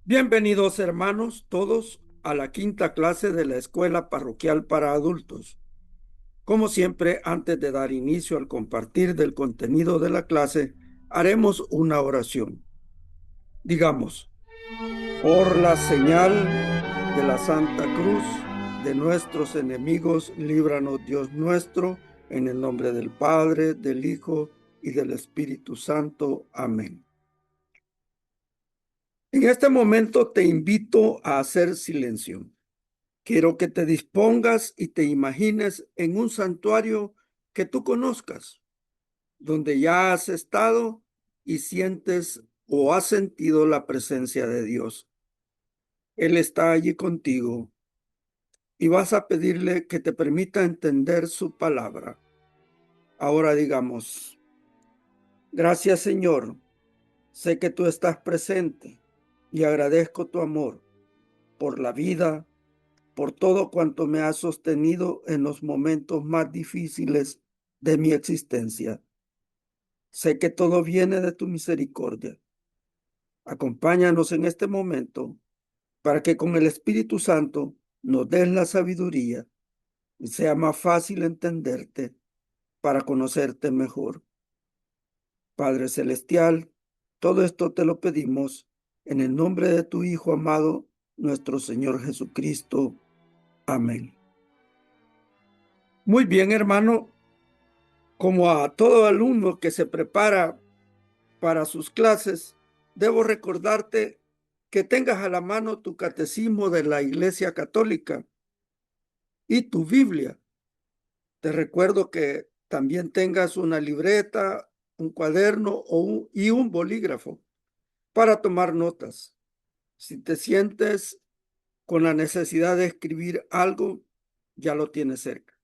Bienvenidos hermanos todos a la quinta clase de la Escuela Parroquial para Adultos. Como siempre, antes de dar inicio al compartir del contenido de la clase, haremos una oración. Digamos, por la señal de la Santa Cruz de nuestros enemigos, líbranos Dios nuestro, en el nombre del Padre, del Hijo y del Espíritu Santo. Amén. En este momento te invito a hacer silencio. Quiero que te dispongas y te imagines en un santuario que tú conozcas, donde ya has estado y sientes o has sentido la presencia de Dios. Él está allí contigo y vas a pedirle que te permita entender su palabra. Ahora digamos, gracias Señor, sé que tú estás presente y agradezco tu amor por la vida, por todo cuanto me has sostenido en los momentos más difíciles de mi existencia. Sé que todo viene de tu misericordia. Acompáñanos en este momento para que con el Espíritu Santo nos des la sabiduría y sea más fácil entenderte para conocerte mejor. Padre Celestial, todo esto te lo pedimos en el nombre de tu Hijo amado, nuestro Señor Jesucristo. Amén. Muy bien, hermano. Como a todo alumno que se prepara para sus clases, debo recordarte que tengas a la mano tu catecismo de la Iglesia Católica y tu Biblia. Te recuerdo que también tengas una libreta, un cuaderno y un bolígrafo para tomar notas. Si te sientes con la necesidad de escribir algo, ya lo tienes cerca.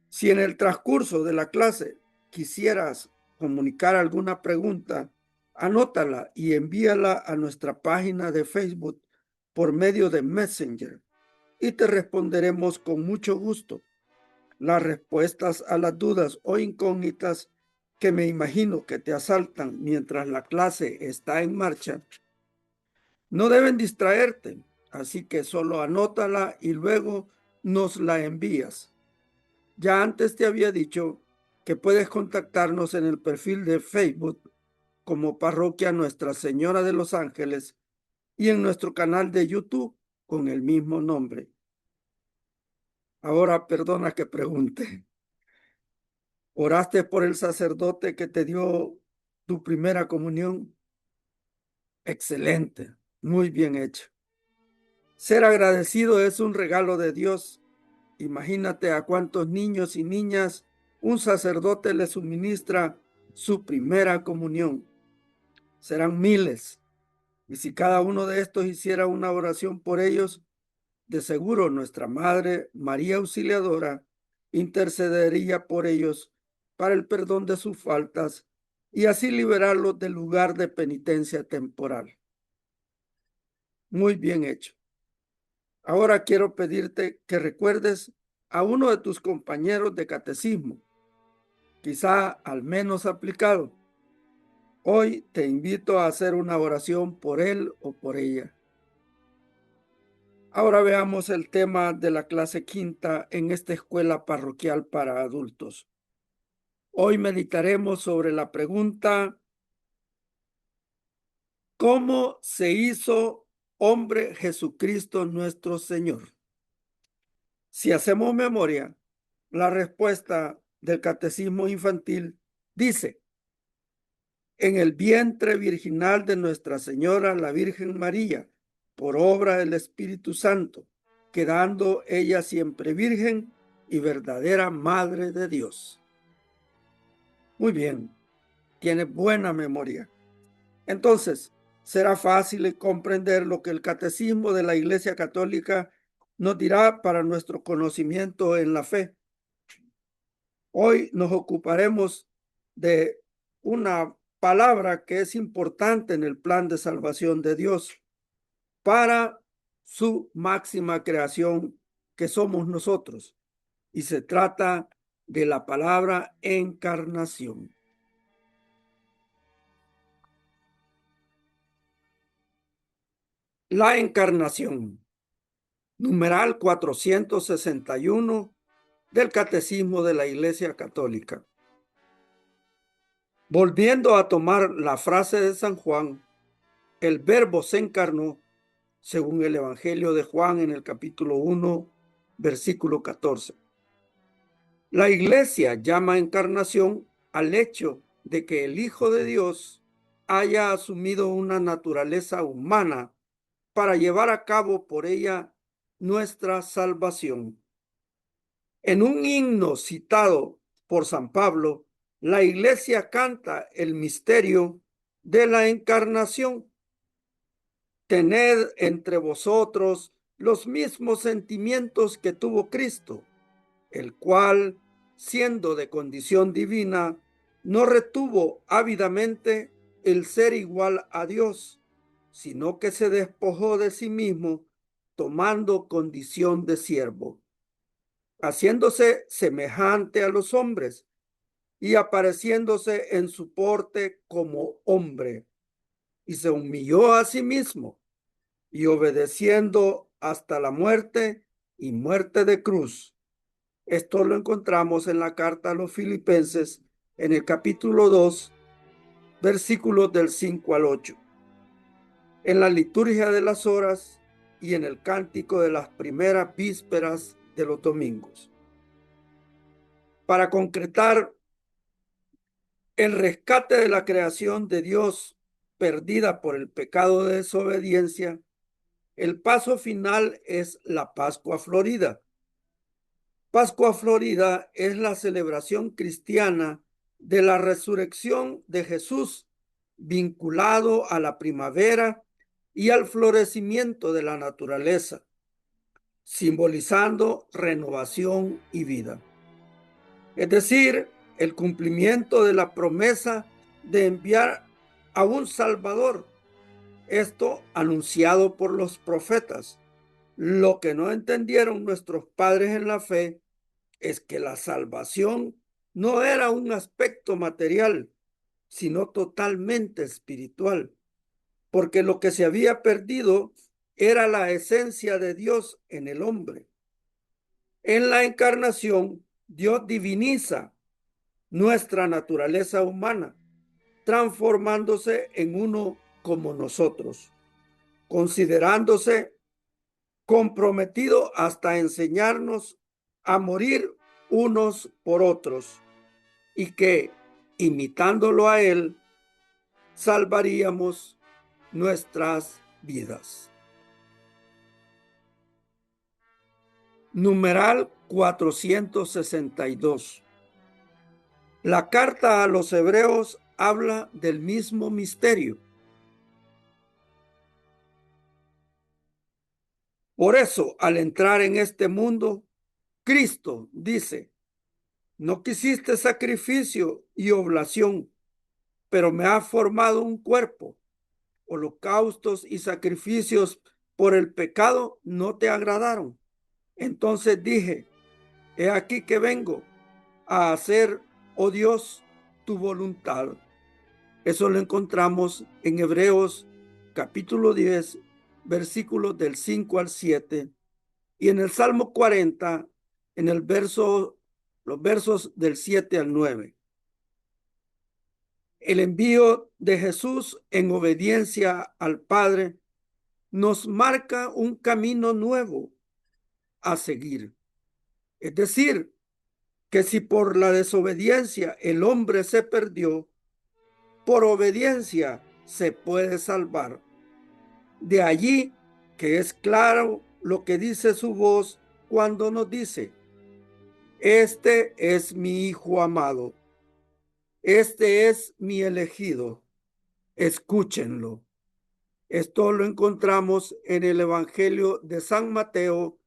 Si en el transcurso de la clase quisieras comunicar alguna pregunta, anótala y envíala a nuestra página de Facebook por medio de Messenger y te responderemos con mucho gusto las respuestas a las dudas o incógnitas que me imagino que te asaltan mientras la clase está en marcha. No deben distraerte, así que solo anótala y luego nos la envías. Ya antes te había dicho que puedes contactarnos en el perfil de Facebook como Parroquia Nuestra Señora de los Ángeles y en nuestro canal de YouTube con el mismo nombre. Ahora perdona que pregunte. ¿Oraste por el sacerdote que te dio tu primera comunión? Excelente, muy bien hecho. Ser agradecido es un regalo de Dios. Imagínate a cuántos niños y niñas un sacerdote les suministra su primera comunión. Serán miles. Y si cada uno de estos hiciera una oración por ellos, de seguro nuestra Madre María Auxiliadora intercedería por ellos para el perdón de sus faltas y así liberarlos del lugar de penitencia temporal. Muy bien hecho. Ahora quiero pedirte que recuerdes a uno de tus compañeros de catecismo, quizá al menos aplicado. Hoy te invito a hacer una oración por él o por ella. Ahora veamos el tema de la clase quinta en esta escuela parroquial para adultos. Hoy meditaremos sobre la pregunta: ¿cómo se hizo hombre Jesucristo nuestro Señor? Si hacemos memoria, la respuesta del catecismo infantil dice: en el vientre virginal de Nuestra Señora la Virgen María, por obra del Espíritu Santo, quedando ella siempre virgen y verdadera Madre de Dios. Muy bien, tiene buena memoria. Entonces, será fácil comprender lo que el Catecismo de la Iglesia Católica nos dirá para nuestro conocimiento en la fe. Hoy nos ocuparemos de una palabra que es importante en el plan de salvación de Dios para su máxima creación, que somos nosotros. Y se trata de la palabra encarnación. La encarnación, numeral 461 del Catecismo de la Iglesia Católica. Volviendo a tomar la frase de San Juan, el Verbo se encarnó, según el Evangelio de Juan en el capítulo 1, versículo 14. La Iglesia llama encarnación al hecho de que el Hijo de Dios haya asumido una naturaleza humana para llevar a cabo por ella nuestra salvación. En un himno citado por San Pablo, la Iglesia canta el misterio de la encarnación. Tened entre vosotros los mismos sentimientos que tuvo Cristo, el cual, siendo de condición divina, no retuvo ávidamente el ser igual a Dios, sino que se despojó de sí mismo, tomando condición de siervo, haciéndose semejante a los hombres y apareciéndose en su porte como hombre, y se humilló a sí mismo, y obedeciendo hasta la muerte y muerte de cruz. Esto lo encontramos en la carta a los Filipenses, en el capítulo 2, versículos del 5 al 8. En la liturgia de las horas y en el cántico de las primeras vísperas de los domingos. Para concretar el rescate de la creación de Dios perdida por el pecado de desobediencia, el paso final es la Pascua Florida. Pascua Florida es la celebración cristiana de la resurrección de Jesús, vinculado a la primavera y al florecimiento de la naturaleza, simbolizando renovación y vida. Es decir, el cumplimiento de la promesa de enviar a un Salvador, esto anunciado por los profetas. Lo que no entendieron nuestros padres en la fe es que la salvación no era un aspecto material, sino totalmente espiritual, porque lo que se había perdido era la esencia de Dios en el hombre. En la encarnación, Dios diviniza nuestra naturaleza humana, transformándose en uno como nosotros, considerándose comprometido hasta enseñarnos a morir unos por otros, y que, imitándolo a él, salvaríamos nuestras vidas. Numeral 462. La carta a los Hebreos habla del mismo misterio. Por eso, al entrar en este mundo, Cristo dice: no quisiste sacrificio y oblación, pero me has formado un cuerpo. Holocaustos y sacrificios por el pecado no te agradaron. Entonces dije: he aquí que vengo a hacer, oh Dios, tu voluntad. Eso lo encontramos en Hebreos capítulo 10, versículos del 5 al 7, y en el Salmo 40, en el los versos del 7 al 9. El envío de Jesús en obediencia al Padre nos marca un camino nuevo a seguir. Es decir, que si por la desobediencia el hombre se perdió, por obediencia se puede salvar. De allí que es claro lo que dice su voz cuando nos dice: este es mi Hijo amado, este es mi elegido, escúchenlo. Esto lo encontramos en el Evangelio de San Mateo,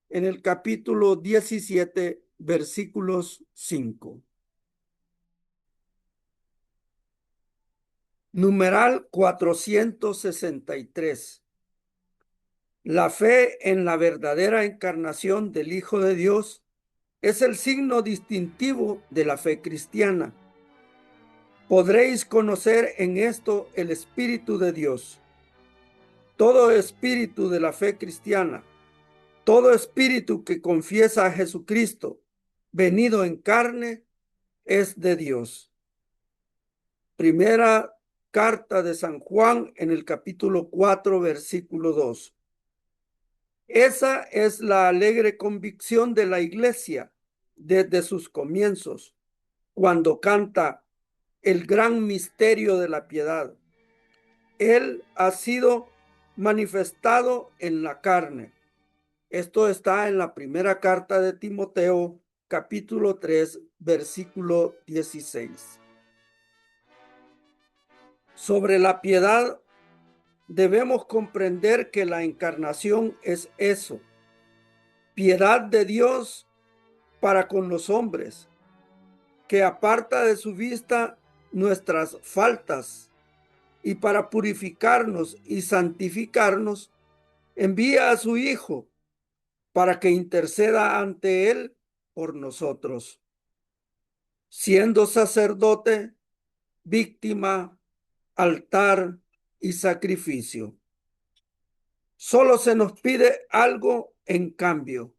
en el capítulo 17, versículos 5. Numeral 463. La fe en la verdadera encarnación del Hijo de Dios es el signo distintivo de la fe cristiana. Podréis conocer en esto el Espíritu de Dios. Todo espíritu de la fe cristiana, todo espíritu que confiesa a Jesucristo venido en carne, es de Dios. Primera carta de San Juan en el capítulo 4, versículo 2. Esa es la alegre convicción de la Iglesia desde sus comienzos, cuando canta el gran misterio de la piedad. Él ha sido manifestado en la carne. Esto está en la primera carta de Timoteo, capítulo 3, versículo 16. Sobre la piedad, debemos comprender que la encarnación es eso: piedad de Dios para con los hombres, que aparta de su vista nuestras faltas y para purificarnos y santificarnos, envía a su Hijo para que interceda ante Él por nosotros, siendo sacerdote, víctima, altar y sacrificio. Solo se nos pide algo en cambio: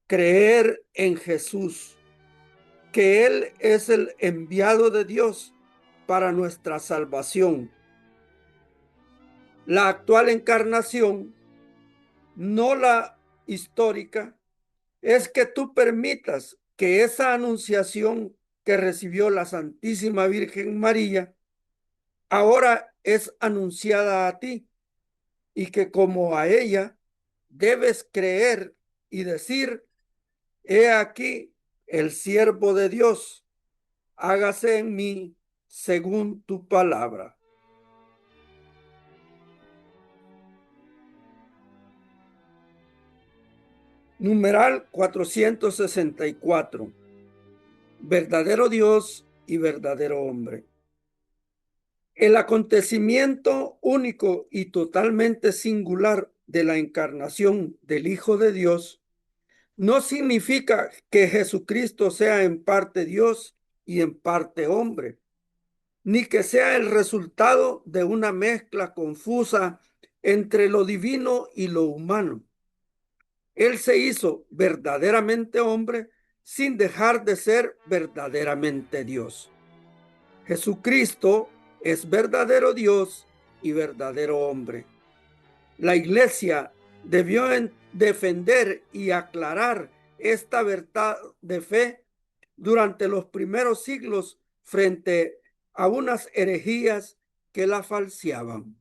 creer en Jesús, que Él es el enviado de Dios para nuestra salvación. La actual encarnación, no la histórica, es que tú permitas que esa anunciación que recibió la Santísima Virgen María ahora es anunciada a ti, y que como a ella debes creer y decir: he aquí el siervo de Dios, hágase en mí según tu palabra. Numeral 464. Verdadero Dios y verdadero hombre. El acontecimiento único y totalmente singular de la encarnación del Hijo de Dios no significa que Jesucristo sea en parte Dios y en parte hombre, ni que sea el resultado de una mezcla confusa entre lo divino y lo humano. Él se hizo verdaderamente hombre sin dejar de ser verdaderamente Dios. Jesucristo es verdadero Dios y verdadero hombre. La Iglesia debió defender y aclarar esta verdad de fe durante los primeros siglos frente a unas herejías que la falseaban.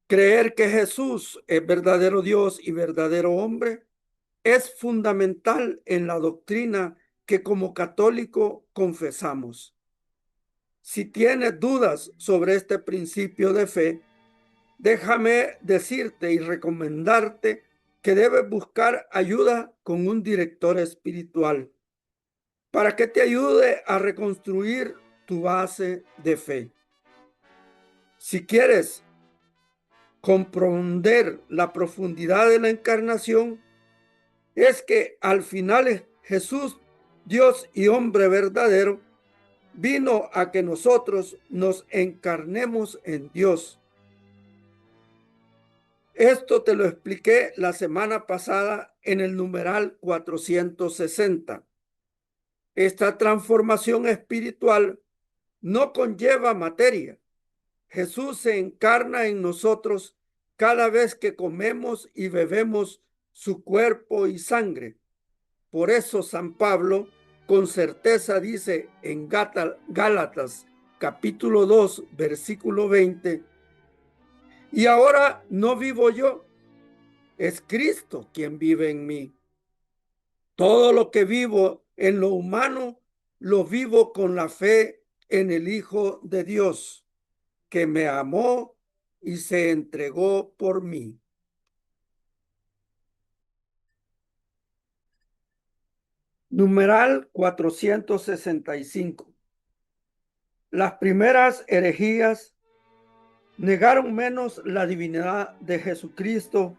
Creer que Jesús es verdadero Dios y verdadero hombre es fundamental en la doctrina que como católico confesamos. Si tienes dudas sobre este principio de fe, déjame decirte y recomendarte que debes buscar ayuda con un director espiritual para que te ayude a reconstruir tu base de fe. Si quieres comprender la profundidad de la encarnación, es que al final Jesús, Dios y hombre verdadero, vino a que nosotros nos encarnemos en Dios. Esto te lo expliqué la semana pasada en el numeral 460. Esta transformación espiritual no conlleva materia. Jesús se encarna en nosotros cada vez que comemos y bebemos su cuerpo y sangre. Por eso San Pablo con certeza dice en Gálatas capítulo 2, versículo 20: y ahora no vivo yo, es Cristo quien vive en mí. Todo lo que vivo en lo humano, lo vivo con la fe en el Hijo de Dios. que me amó y se entregó por mí. Numeral 465. Las primeras herejías negaron menos la divinidad de Jesucristo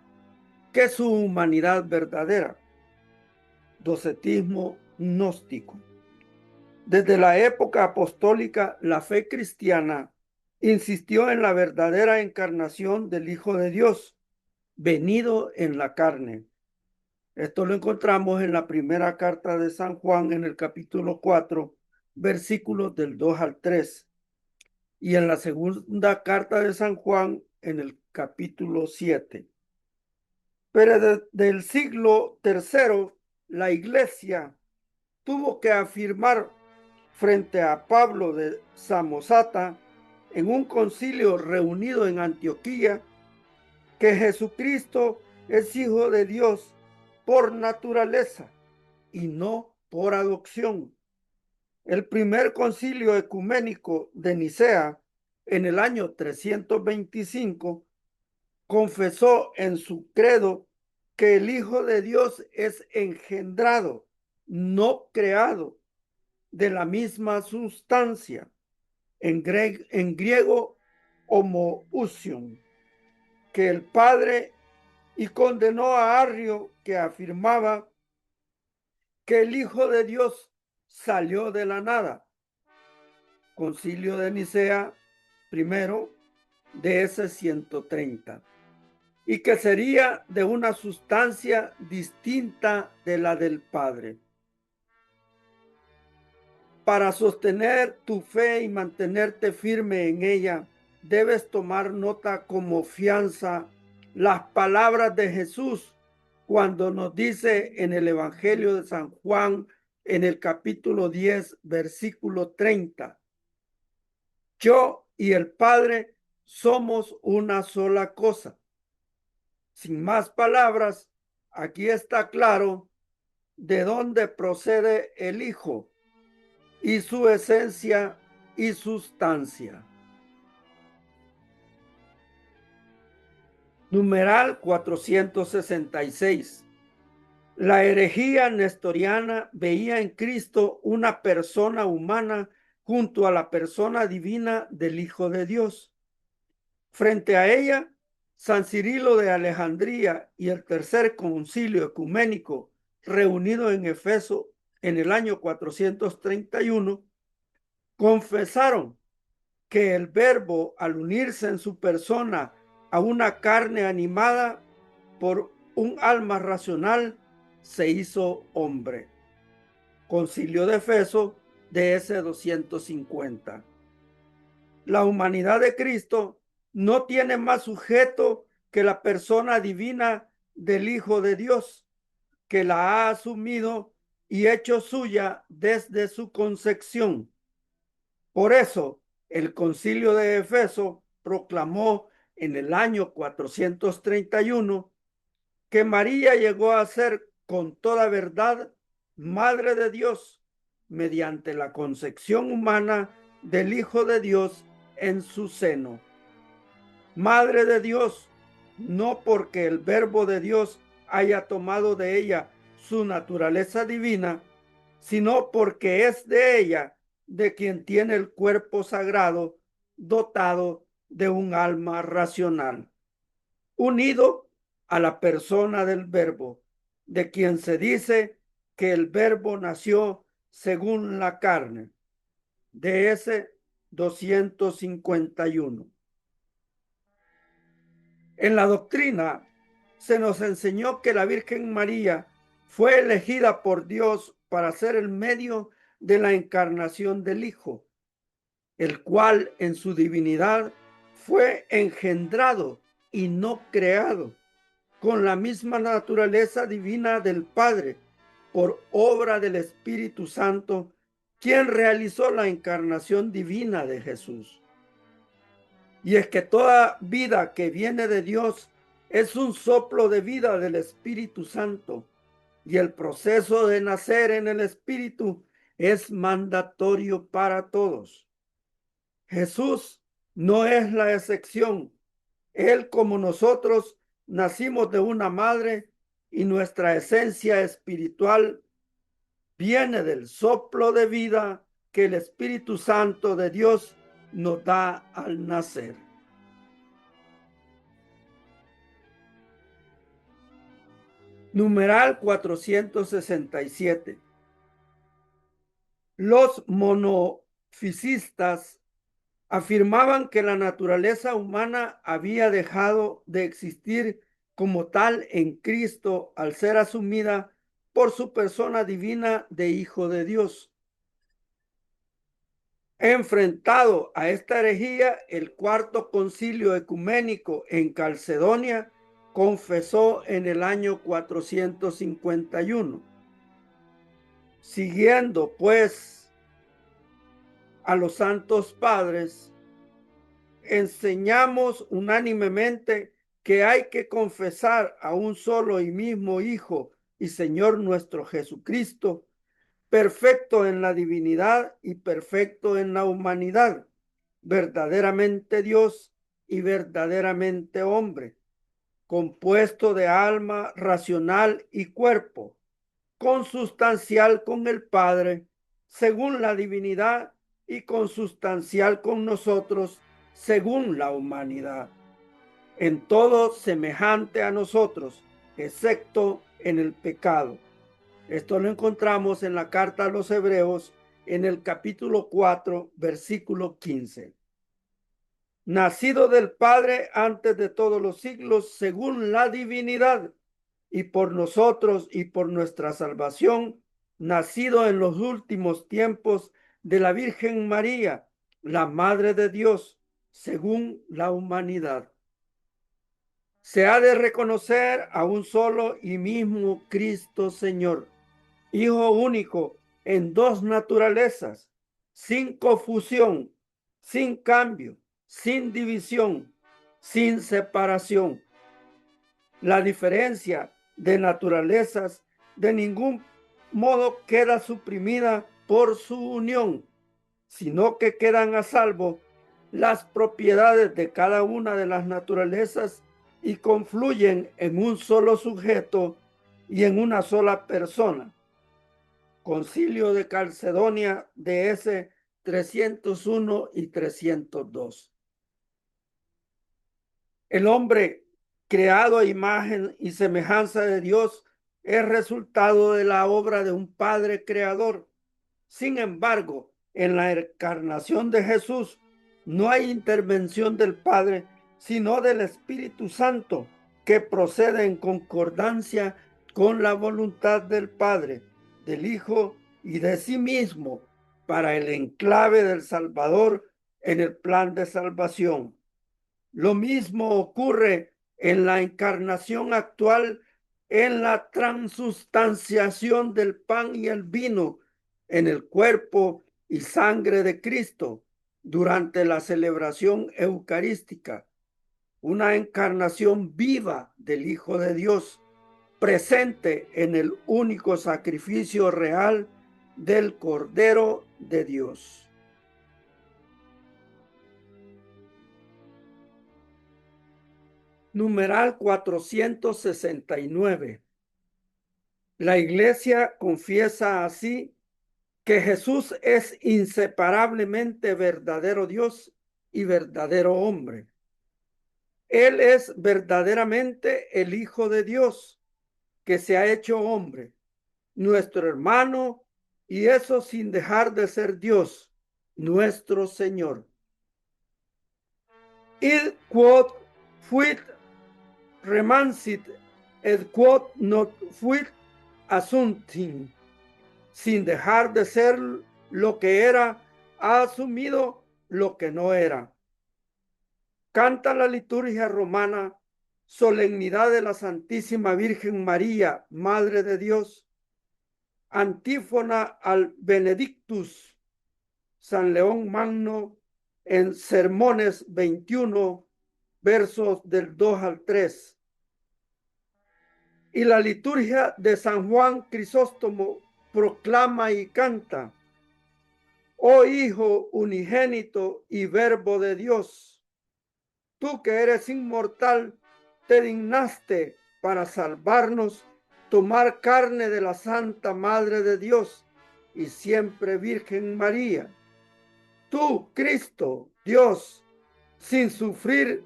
que su humanidad verdadera. Docetismo gnóstico. Desde la época apostólica, la fe cristiana insistió en la verdadera encarnación del Hijo de Dios, venido en la carne. Esto lo encontramos en la primera carta de San Juan, en el capítulo 4, versículos del 2 al 3, y en la segunda carta de San Juan, en el capítulo 7. Pero desde el siglo III, la Iglesia tuvo que afirmar frente a Pablo de Samosata en un concilio reunido en Antioquía que Jesucristo es Hijo de Dios por naturaleza y no por adopción. El primer concilio ecuménico de Nicea en el año 325 confesó en su credo que el Hijo de Dios es engendrado, no creado, de la misma sustancia, en griego homoousion, que el Padre, y condenó a Arrio, que afirmaba que el Hijo de Dios salió de la nada. Concilio de Nicea primero, DS 130, y que sería de una sustancia distinta de la del Padre. Para sostener tu fe y mantenerte firme en ella, debes tomar nota como fianza las palabras de Jesús cuando nos dice en el Evangelio de San Juan, en el capítulo 10, versículo 30, yo y el Padre somos una sola cosa. Sin más palabras, aquí está claro de dónde procede el Hijo y su esencia y sustancia. Numeral 466. La herejía nestoriana veía en Cristo una persona humana junto a la persona divina del Hijo de Dios. Frente a ella, San Cirilo de Alejandría y el tercer concilio ecuménico reunido en Efeso en el año 431 confesaron que el Verbo, al unirse en su persona a una carne animada por un alma racional, se hizo hombre. Concilio de Efeso, DS 250. La humanidad de Cristo no tiene más sujeto que la persona divina del Hijo de Dios, que la ha asumido y hecho suya desde su concepción. Por eso, el Concilio de Efeso proclamó en el año 431 que María llegó a ser con toda verdad Madre de Dios mediante la concepción humana del Hijo de Dios en su seno. Madre de Dios, no porque el Verbo de Dios haya tomado de ella su naturaleza divina, sino porque es de ella de quien tiene el cuerpo sagrado dotado de un alma racional, unido a la persona del Verbo, de quien se dice que el Verbo nació según la carne. DS 251. En la doctrina se nos enseñó que la Virgen María fue elegida por Dios para ser el medio de la encarnación del Hijo, el cual en su divinidad fue engendrado y no creado, con la misma naturaleza divina del Padre, por obra del Espíritu Santo, quien realizó la encarnación divina de Jesús. Y es que toda vida que viene de Dios es un soplo de vida del Espíritu Santo, y el proceso de nacer en el Espíritu es mandatorio para todos. Jesús no es la excepción. Él, como nosotros, nacimos de una madre y nuestra esencia espiritual viene del soplo de vida que el Espíritu Santo de Dios nos da al nacer. Numeral 467. Los monofisistas afirmaban que la naturaleza humana había dejado de existir como tal en Cristo al ser asumida por su persona divina de Hijo de Dios. Enfrentado a esta herejía, el Cuarto Concilio Ecuménico en Calcedonia confesó en el año 451. Siguiendo pues a los santos padres, enseñamos unánimemente que hay que confesar a un solo y mismo Hijo y Señor nuestro Jesucristo, perfecto en la divinidad y perfecto en la humanidad, verdaderamente Dios y verdaderamente hombre, compuesto de alma racional y cuerpo, consustancial con el Padre, según la divinidad, y consustancial con nosotros, según la humanidad. En todo semejante a nosotros, excepto en el pecado. Esto lo encontramos en la carta a los Hebreos, en el capítulo 4, versículo 15. Nacido del Padre antes de todos los siglos, según la divinidad, y por nosotros y por nuestra salvación, nacido en los últimos tiempos de la Virgen María, la Madre de Dios, según la humanidad. Se ha de reconocer a un solo y mismo Cristo Señor, Hijo único en dos naturalezas, sin confusión, sin cambio, sin división, sin separación. La diferencia de naturalezas de ningún modo queda suprimida por su unión, sino que quedan a salvo las propiedades de cada una de las naturalezas y confluyen en un solo sujeto y en una sola persona. Concilio de Calcedonia de S 301 y 302. El hombre, creado a imagen y semejanza de Dios, es resultado de la obra de un Padre creador. Sin embargo, en la encarnación de Jesús no hay intervención del Padre, sino del Espíritu Santo, que procede en concordancia con la voluntad del Padre, del Hijo y de sí mismo para el enclave del Salvador en el plan de salvación. Lo mismo ocurre en la encarnación actual, en la transustanciación del pan y el vino en el cuerpo y sangre de Cristo durante la celebración eucarística. Una encarnación viva del Hijo de Dios, presente en el único sacrificio real del Cordero de Dios. Numeral 469. La Iglesia confiesa así que Jesús es inseparablemente verdadero Dios y verdadero hombre. Él es verdaderamente el Hijo de Dios que se ha hecho hombre, nuestro hermano, y eso sin dejar de ser Dios, nuestro Señor. Id quod fuit remansit et quod not fuit assumptim. Sin dejar de ser lo que era, ha asumido lo que no era. Canta la liturgia romana, solemnidad de la Santísima Virgen María, Madre de Dios. Antífona al Benedictus, San León Magno, en Sermones 21, versos del 2 al 3. Y la liturgia de San Juan Crisóstomo proclama y canta: oh Hijo unigénito y Verbo de Dios, tú que eres inmortal, te dignaste para salvarnos, tomar carne de la Santa Madre de Dios y siempre Virgen María. Tú, Cristo, Dios, sin sufrir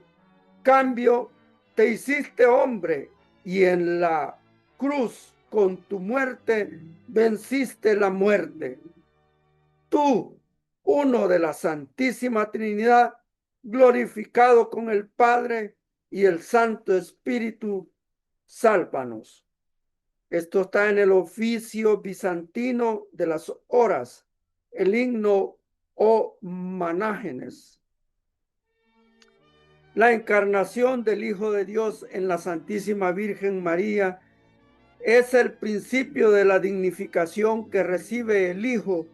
cambio, te hiciste hombre y en la cruz con tu muerte venciste la muerte. Tú, uno de la Santísima Trinidad, glorificado con el Padre y el Santo Espíritu, sálvanos. Esto está en el oficio bizantino de las horas, el himno o manágenes. La encarnación del Hijo de Dios en la Santísima Virgen María es el principio de la dignificación que recibe el Hijo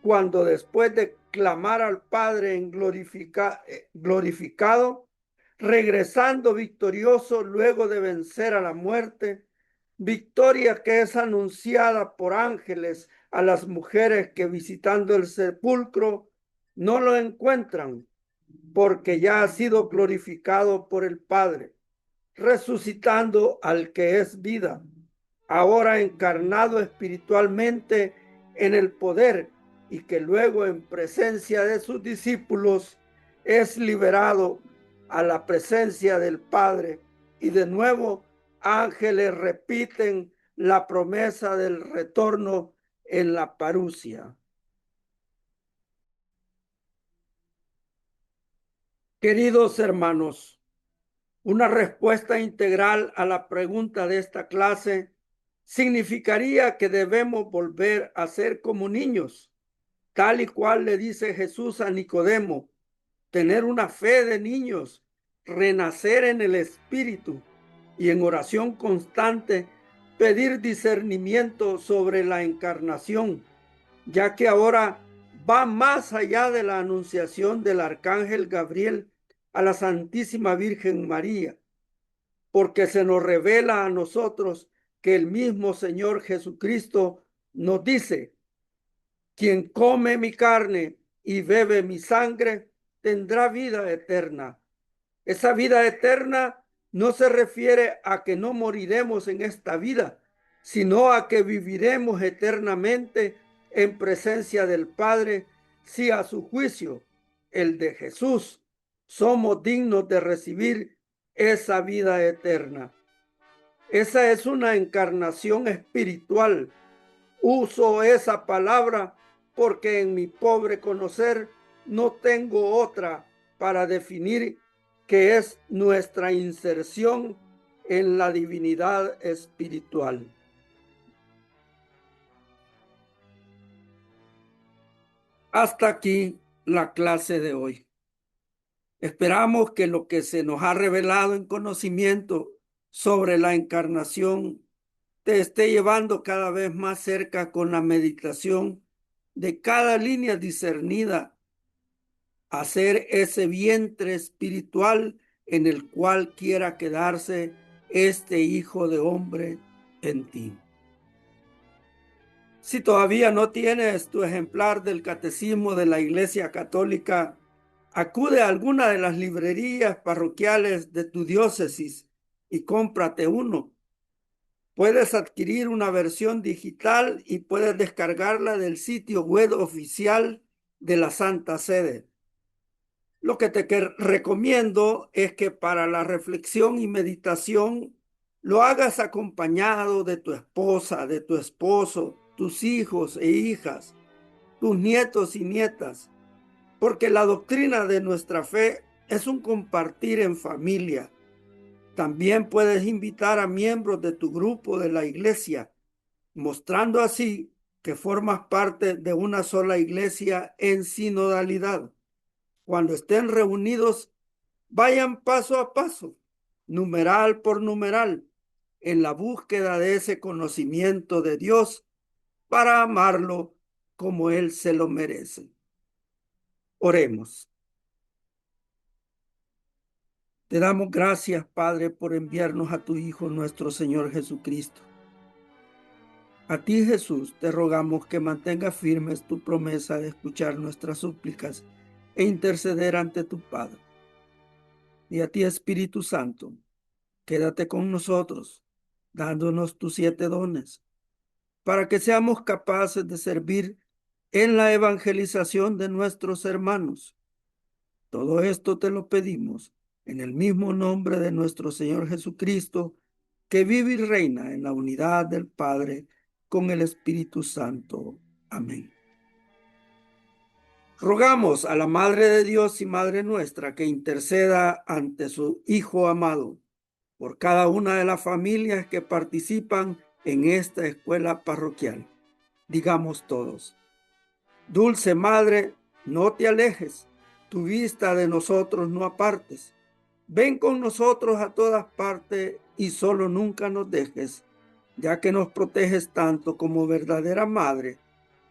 cuando después de clamar al Padre en glorificado, regresando victorioso luego de vencer a la muerte, victoria que es anunciada por ángeles a las mujeres que visitando el sepulcro no lo encuentran porque ya ha sido glorificado por el Padre, resucitando al que es vida, ahora encarnado espiritualmente en el poder y que luego en presencia de sus discípulos es liberado a la presencia del Padre y de nuevo ángeles repiten la promesa del retorno en la parusia. Queridos hermanos, una respuesta integral a la pregunta de esta clase significaría que debemos volver a ser como niños, tal y cual le dice Jesús a Nicodemo, tener una fe de niños, renacer en el Espíritu y en oración constante pedir discernimiento sobre la encarnación, ya que ahora va más allá de la anunciación del arcángel Gabriel a la Santísima Virgen María, porque se nos revela a nosotros que el mismo Señor Jesucristo nos dice, quien come mi carne y bebe mi sangre tendrá vida eterna. Esa vida eterna no se refiere a que no moriremos en esta vida, sino a que viviremos eternamente en presencia del Padre, si a su juicio, el de Jesús, somos dignos de recibir esa vida eterna. Esa es una encarnación espiritual. Uso esa palabra porque en mi pobre conocer no tengo otra para definir que es nuestra inserción en la divinidad espiritual. Hasta aquí la clase de hoy. Esperamos que lo que se nos ha revelado en conocimiento sobre la encarnación te esté llevando cada vez más cerca con la meditación de cada línea discernida a ser ese vientre espiritual en el cual quiera quedarse este Hijo de Hombre en ti. Si todavía no tienes tu ejemplar del Catecismo de la Iglesia Católica, acude a alguna de las librerías parroquiales de tu diócesis y cómprate uno. Puedes adquirir una versión digital y puedes descargarla del sitio web oficial de la Santa Sede. Lo que te recomiendo es que para la reflexión y meditación lo hagas acompañado de tu esposa, de tu esposo, tus hijos e hijas, tus nietos y nietas, porque la doctrina de nuestra fe es un compartir en familia. También puedes invitar a miembros de tu grupo de la iglesia, mostrando así que formas parte de una sola iglesia en sinodalidad. Cuando estén reunidos, vayan paso a paso, numeral por numeral, en la búsqueda de ese conocimiento de Dios para amarlo como Él se lo merece. Oremos. Te damos gracias, Padre, por enviarnos a tu Hijo, nuestro Señor Jesucristo, A ti, Jesús, te rogamos que mantengas firmes tu promesa de escuchar nuestras súplicas e interceder ante tu Padre. Y a ti, Espíritu Santo, quédate con nosotros, dándonos tus 7 dones, para que seamos capaces de servir en la evangelización de nuestros hermanos. Todo esto te lo pedimos en el mismo nombre de nuestro Señor Jesucristo, que vive y reina en la unidad del Padre con el Espíritu Santo. Amén. Rogamos a la Madre de Dios y Madre nuestra que interceda ante su Hijo amado por cada una de las familias que participan en esta escuela parroquial. Digamos todos: Dulce Madre, no te alejes, tu vista de nosotros no apartes. Ven con nosotros a todas partes y solo nunca nos dejes, ya que nos proteges tanto como verdadera Madre.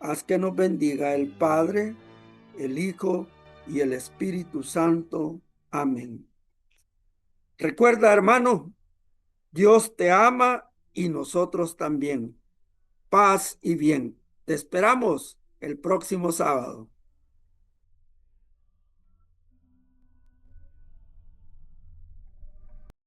Haz que nos bendiga el Padre, el Hijo y el Espíritu Santo. Amén. Recuerda, hermano, Dios te ama y nosotros también. Paz y bien. Te esperamos el próximo sábado.